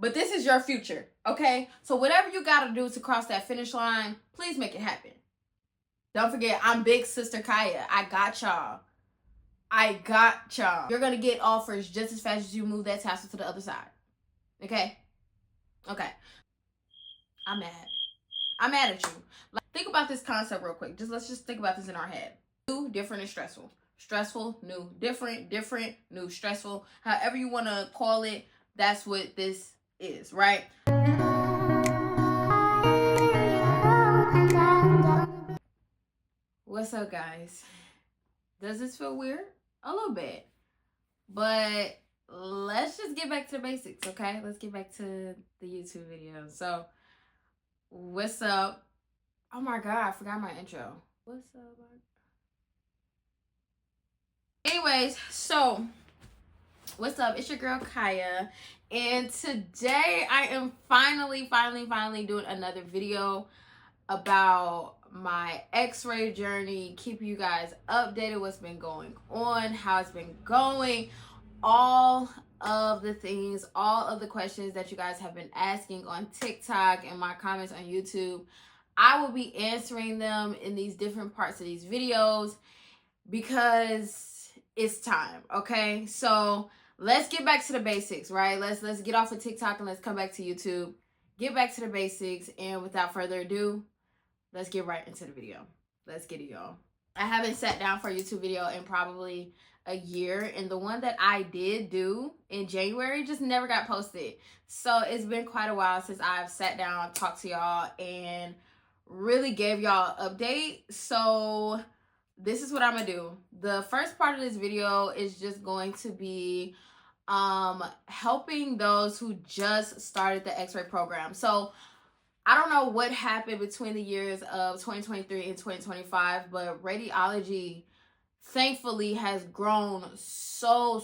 But this is your future, okay? So whatever you got to do to cross that finish line, please make it happen. Don't forget, I'm big sister Kaya. I got y'all. I got y'all. You're going to get offers just as fast as you move that tassel to the other side. Okay? Okay. I'm mad at you. Like, think about this concept real quick. Let's just think about this in our head. New, different, and stressful. Stressful, new, different, new, stressful. However you want to call it, that's what this is, right? What's up, guys? Does this feel weird? A little bit. But let's just get back to the basics, okay? Let's get back to the YouTube video. So, what's up? Oh my God, I forgot my intro. What's up? Anyways, so what's up? It's your girl Kaya, and today I am finally doing another video about my x-ray journey, keeping you guys updated, what's been going on, how it's been going, all of the things, all of the questions that you guys have been asking on TikTok and my comments on YouTube. I will be answering them in these different parts of these videos because it's time, okay? So let's get back to the basics, right? Let's get off of TikTok and let's come back to YouTube. Get back to the basics, and without further ado, let's get right into the video. Let's get it, y'all. I haven't sat down for a YouTube video in probably a year, and the one that I did do in January just never got posted. So it's been quite a while since I've sat down, talked to y'all, and really gave y'all an update. So this is what I'm gonna do. The first part of this video is just going to be helping those who just started the x-ray program. So I don't know what happened between the years of 2023 and 2025, but radiology thankfully has grown so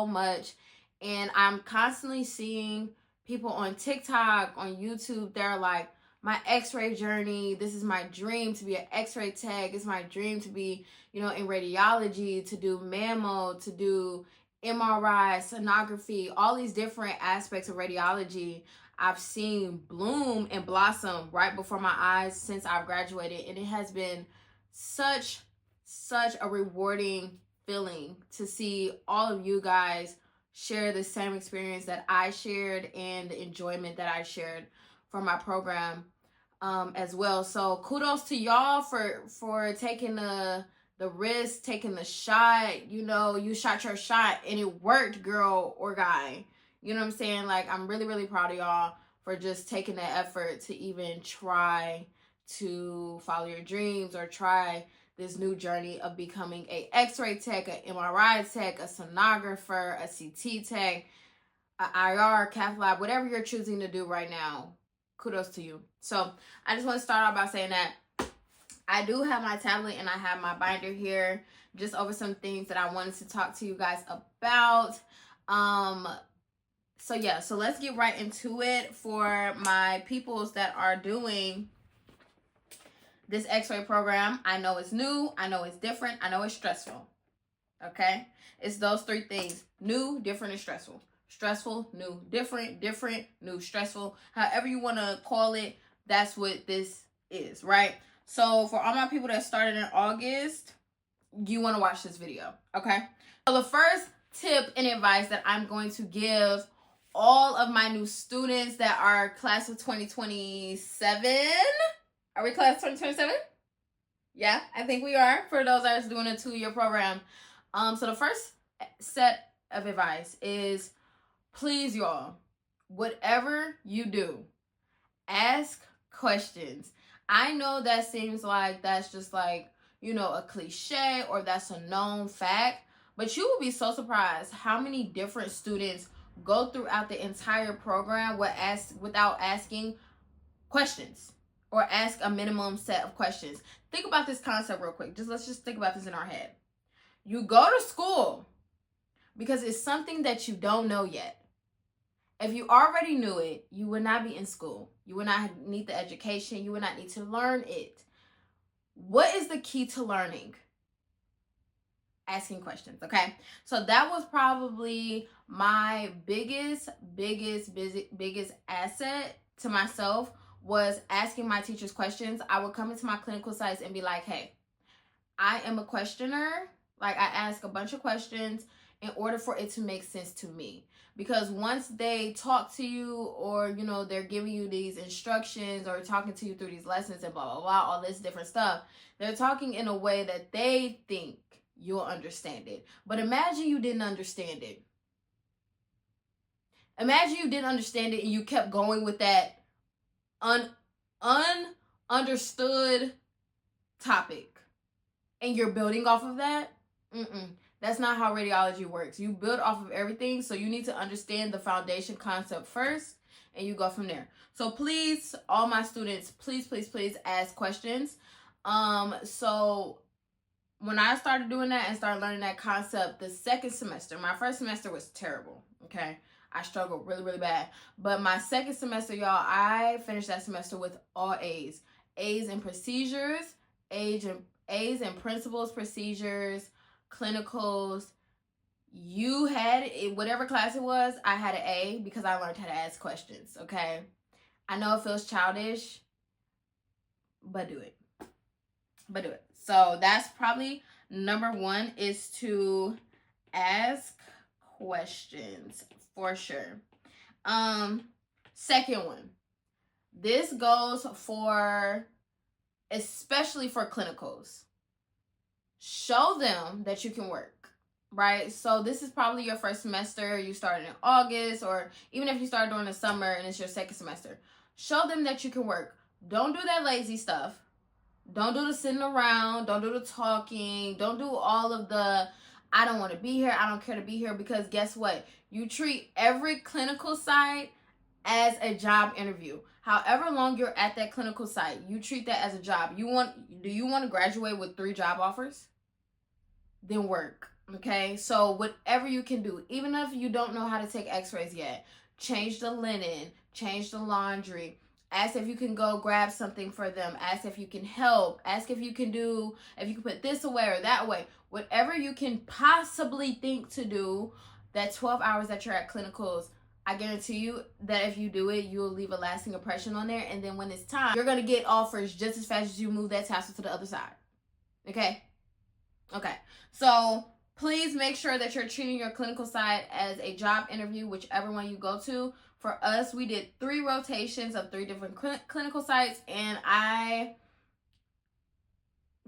much, and I'm constantly seeing people on TikTok, on YouTube, they're like, my x-ray journey, this is my dream to be an x-ray tech, it's my dream to be, in radiology, to do mammo, to do MRI, sonography, all these different aspects of radiology I've seen bloom and blossom right before my eyes since I've graduated, and it has been such a rewarding feeling to see all of you guys share the same experience that I shared and the enjoyment that I shared from my program as well. So kudos to y'all for taking the risk, taking the shot. You shot your shot and it worked, girl or guy. You know what I'm saying? Like, I'm really proud of y'all for just taking the effort to even try to follow your dreams or try this new journey of becoming a x-ray tech, a MRI tech, a sonographer, a CT tech, a IR, cath lab, whatever you're choosing to do right now. Kudos to you. So I just want to start off by saying that I do have my tablet and I have my binder here just over some things that I wanted to talk to you guys about. So yeah, so let's get right into it. For my peoples that are doing this x-ray program, I know it's new, I know it's different, I know it's stressful. Okay? It's those three things: new, different, and stressful. Stressful, new, different, new, stressful. However you want to call it, that's what this is, right? So for all my people that started in August, you want to watch this video, okay? So the first tip and advice that I'm going to give all of my new students that are class of 2027. Are we class of 2027? Yeah, I think we are, for those that are doing a 2-year program. So the first set of advice is, please, y'all, whatever you do, ask questions. I know that seems like that's just like, a cliche or that's a known fact, but you will be so surprised how many different students go throughout the entire program without asking questions or ask a minimum set of questions. Think about this concept real quick. Let's just think about this in our head. You go to school because it's something that you don't know yet. If you already knew it, you would not be in school. You would not need the education. You would not need to learn it. What is the key to learning? Asking questions, okay? So that was probably my biggest asset to myself was asking my teachers questions. I would come into my clinical sites and be like, hey, I am a questioner. Like, I ask a bunch of questions in order for it to make sense to me. Because once they talk to you, or, you know, they're giving you these instructions or talking to you through these lessons and blah, blah, blah, all this different stuff, they're talking in a way that they think you'll understand it. But imagine you didn't understand it. Imagine you didn't understand it and you kept going with that understood topic, and you're building off of that. That's not how radiology works. You build off of everything, so you need to understand the foundation concept first, and you go from there. So please, all my students, please ask questions. So when I started doing that and started learning that concept the second semester, my first semester was terrible, okay? I struggled really bad. But my second semester, y'all, I finished that semester with all A's. A's in procedures, A's in principles, procedures, clinicals. You had it, whatever class it was, I had an A because I learned how to ask questions, okay? I know it feels childish, but do it. So that's probably number one, is to ask questions for sure. Second one, this goes for, especially for clinicals. Show them that you can work, right? So this is probably your first semester. You started in August, or even if you started during the summer and it's your second semester, show them that you can work. Don't do that lazy stuff. Don't do the sitting around. Don't do the talking. Don't do all of the, I don't want to be here, I don't care to be here, because guess what? You treat every clinical site as a job interview. However long you're at that clinical site, you treat that as a job. Do you want to graduate with 3 job offers? Then work, okay? So whatever you can do, even if you don't know how to take x-rays yet, change the linen, change the laundry, ask if you can go grab something for them, ask if you can help, ask if you can put this away or that away. Whatever you can possibly think to do, that 12 hours that you're at clinicals, I guarantee you that if you do it, you'll leave a lasting impression on there. And then when it's time, you're going to get offers just as fast as you move that tassel to the other side. Okay? Okay. So please make sure that you're treating your clinical side as a job interview, whichever one you go to. For us, we did 3 rotations of 3 different clinical sites, and I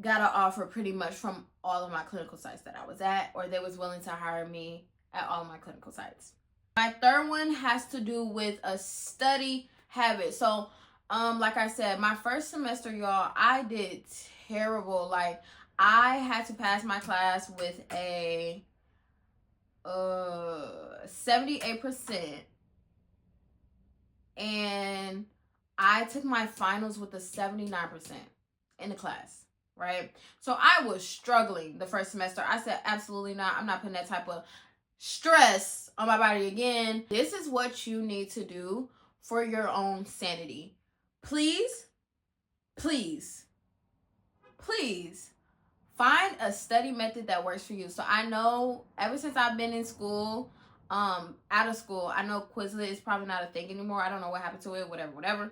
got an offer pretty much from all of my clinical sites that I was at, or they was willing to hire me at all of my clinical sites. My third one has to do with a study habit. So, like I said, my first semester, y'all, I did terrible. Like, I had to pass my class with a 78%. And I took my finals with a 79% in the class, right? So I was struggling the first semester. I said, absolutely not. I'm not putting that type of stress on my body again. This is what you need to do for your own sanity. Please find a study method that works for you. So I know ever since I've been in school, out of school, I know Quizlet is probably not a thing anymore. I don't know what happened to it, whatever.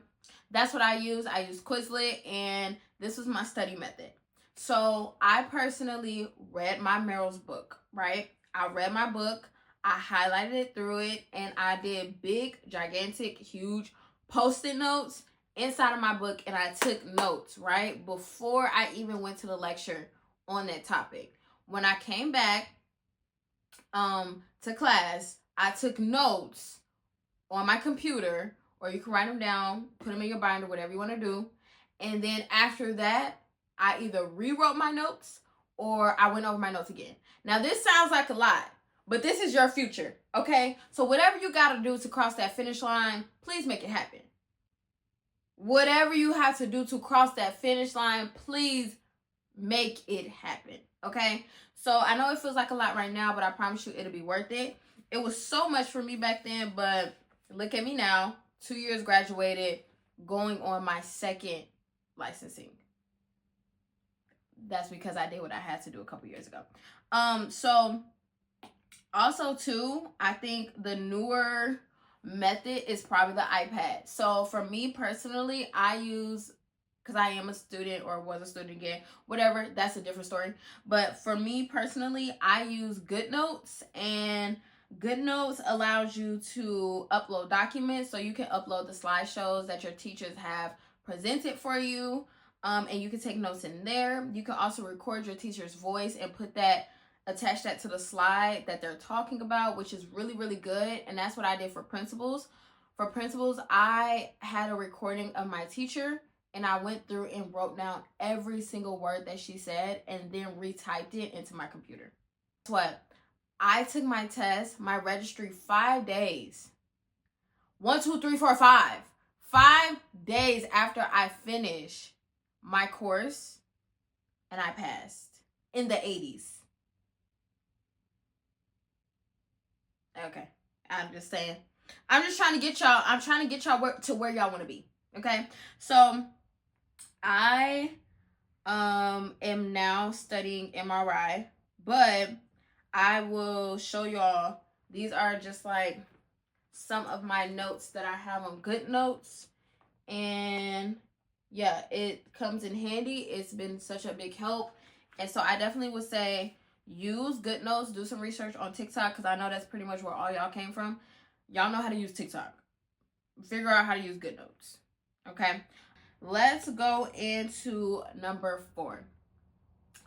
That's what I use. I use Quizlet, and this was my study method. So I personally read my Merrill's book, right? I read my book, I highlighted it through it, and I did big, gigantic, huge Post-it notes inside of my book, and I took notes, right? Before I even went to the lecture on that topic. When I came back to class, I took notes on my computer, or you can write them down, put them in your binder, whatever you want to do. And then after that, I either rewrote my notes or I went over my notes again. Now, this sounds like a lot, but this is your future, okay? So whatever you got to do to cross that finish line, please make it happen. Whatever you have to do to cross that finish line, please make it happen, okay? So I know it feels like a lot right now, but I promise you it'll be worth it. It was so much for me back then, but look at me now. 2 years graduated, going on my second licensing. That's because I did what I had to do a couple years ago. So Also, too, I think the newer method is probably the iPad. So for me personally, I use, because I am a student or was a student again, whatever, that's a different story. But for me personally, I use GoodNotes, and GoodNotes allows you to upload documents. So you can upload the slideshows that your teachers have presented for you, and you can take notes in there. You can also record your teacher's voice and attach that to the slide that they're talking about, which is really, really good. And that's what I did for principals. For principals, I had a recording of my teacher, and I went through and wrote down every single word that she said and then retyped it into my computer. Guess what? I took my test, my registry, 5 days. 1, 2, 3, 4, 5. 5 days after I finished my course, and I passed in the 80s. Okay, I'm just saying. I'm just trying to get y'all. I'm trying to get y'all to where y'all want to be. Okay, so I am now studying MRI, but I will show y'all. These are just like some of my notes that I have on GoodNotes, and yeah, it comes in handy. It's been such a big help, and so I definitely would say use GoodNotes. Do some research on TikTok, because I know that's pretty much where all y'all came from. Y'all know how to use TikTok. Figure out how to use GoodNotes. Okay, let's go into number 4.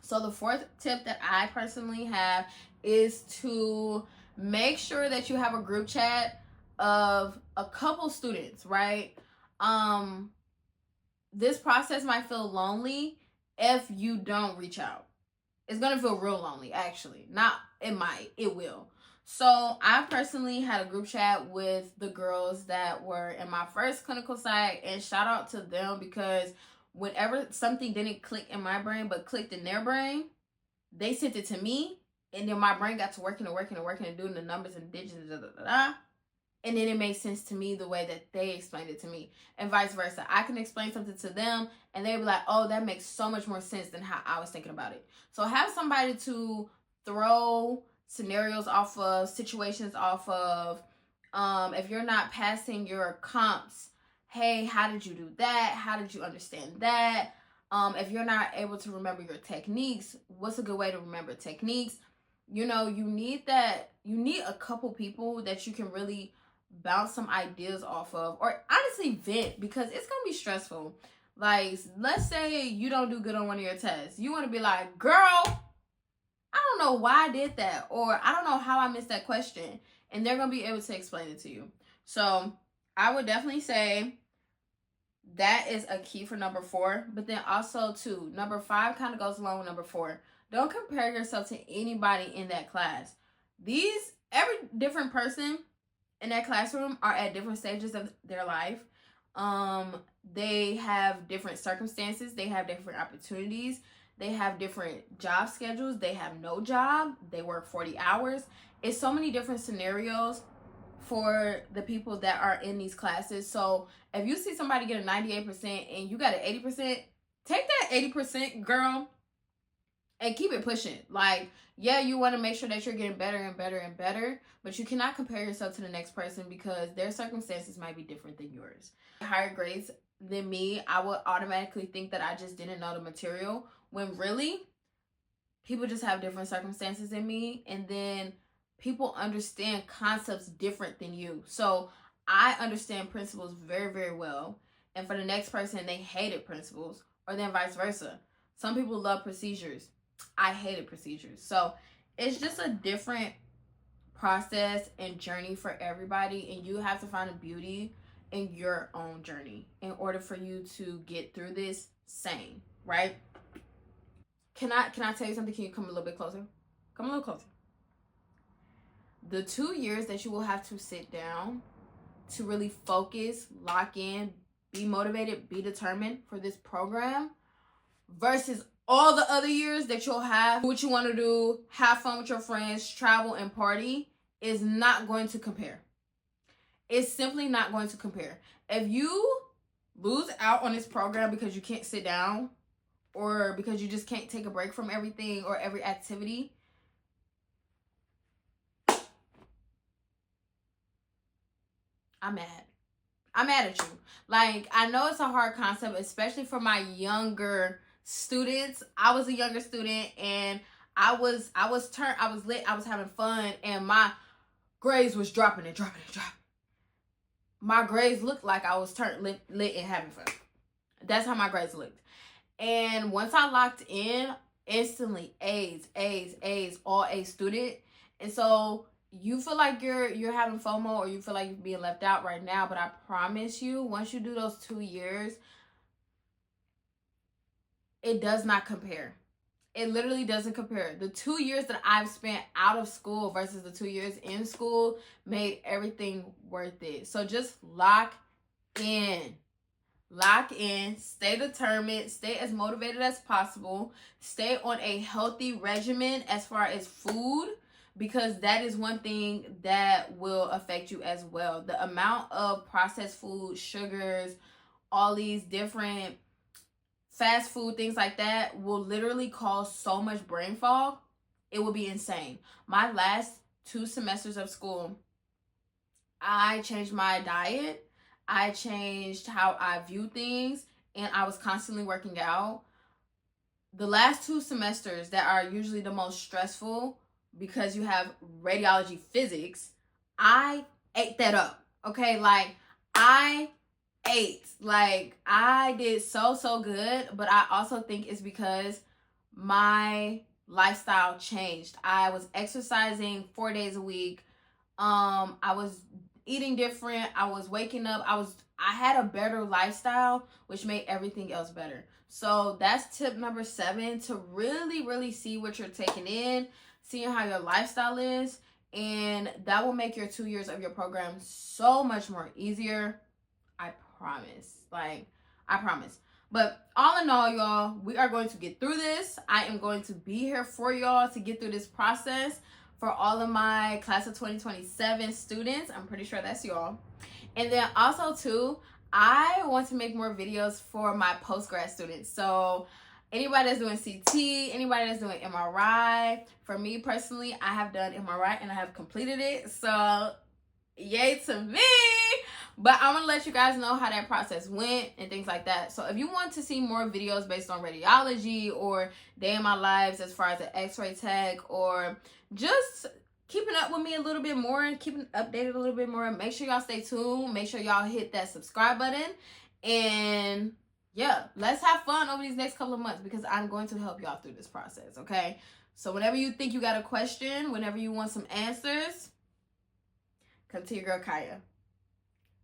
So the 4th tip that I personally have is to make sure that you have a group chat of a couple students, right? This process might feel lonely if you don't reach out. It's gonna feel real lonely, actually. Not, it might, it will. So I personally had a group chat with the girls that were in my first clinical site, and shout out to them, because whenever something didn't click in my brain but clicked in their brain, they sent it to me, and then my brain got to working and doing the numbers and digits, and then it made sense to me the way that they explained it to me, and vice versa. I can explain something to them, and they'll be like, oh, that makes so much more sense than how I was thinking about it. So have somebody to throw scenarios off of, situations off of. If you're not passing your comps, hey, how did you do that? How did you understand that? If you're not able to remember your techniques, what's a good way to remember techniques? You know, you need a couple people that you can really bounce some ideas off of, or honestly vent, because it's gonna be stressful. Like, let's say you don't do good on one of your tests. You want to be like, girl, I don't know why I did that, or I don't know how I missed that question, and they're gonna be able to explain it to you. So I would definitely say that is a key for number 4. But then also too, number 5 kind of goes along with number 4. Don't compare yourself to anybody in that class. Every different person in that classroom are at different stages of their life. They have different circumstances. They have different opportunities. They have different job schedules. They have no job. They work 40 hours. It's so many different scenarios for the people that are in these classes. So if you see somebody get a 98% and you got an 80%, take that 80%, girl, and keep it pushing. Like, yeah, you want to make sure that you're getting better and better and better, but you cannot compare yourself to the next person, because their circumstances might be different than yours. Higher grades than me, I would automatically think that I just didn't know the material, when really people just have different circumstances than me, and then people understand concepts different than you. So I understand principles very, very well, and for the next person, they hated principles, or then vice versa. Some people love procedures. I hated procedures. So it's just a different process and journey for everybody, and you have to find a beauty in your own journey in order for you to get through this sane, right? Can I tell you something? Can you come a little bit closer? Come a little closer. The 2 years that you will have to sit down to really focus, lock in, be motivated, be determined for this program, versus all the other years that you'll have, do what you want to do, have fun with your friends, travel and party, is not going to compare. It's simply not going to compare. If you lose out on this program because you can't sit down, or because you just can't take a break from everything or every activity, I'm mad. I'm mad at you. Like, I know it's a hard concept, especially for my younger students. I was a younger student, and I was lit, I was having fun, and my grades was dropping. My grades looked like I was turned lit and having fun. That's how my grades looked. And once I locked in, instantly A's, all A student. And so you feel like you're having FOMO, or you feel like you're being left out right now, but I promise you, once you do those 2 years, it does not compare. It literally doesn't compare. The 2 years that I've spent out of school versus the 2 years in school made everything worth it. So just lock in. Lock in, stay determined, stay as motivated as possible, stay on a healthy regimen as far as food, because that is one thing that will affect you as well. The amount of processed food, sugars, all these different fast food, things like that will literally cause so much brain fog. It will be insane. My last 2 semesters of school, I changed my diet. I changed how I view things, and I was constantly working out. The last 2 semesters that are usually the most stressful because you have radiology physics, I ate that up. Okay, like I ate. Like I did so good, but I also think it's because my lifestyle changed. I was exercising 4 days a week. I was eating different. I was waking up. I had a better lifestyle, which made everything else better. So that's tip number 7, to really see what you're taking in, seeing how your lifestyle is, and that will make your 2 years of your program so much more easier. I promise. Like, I promise. But all in all, y'all, we are going to get through this. I am going to be here for y'all to get through this process. For all of my class of 2027 students, I'm pretty sure that's y'all. And then also too, I want to make more videos for my post-grad students. So anybody that's doing CT, anybody that's doing MRI, for me personally, I have done MRI and I have completed it. So yay to me. But I'm gonna let you guys know how that process went and things like that. So if you want to see more videos based on radiology or day in my lives as far as an x-ray tech, or just keeping up with me a little bit more and keeping updated a little bit more, make sure y'all stay tuned. Make sure y'all hit that subscribe button. And yeah, let's have fun over these next couple of months, because I'm going to help y'all through this process, okay? So whenever you think you got a question, whenever you want some answers, come to your girl Kaya.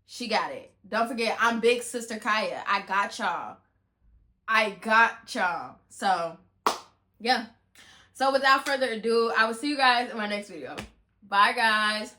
She got it. Don't forget, I'm big sister Kaya. I got y'all. So, yeah. So without further ado, I will see you guys in my next video. Bye, guys.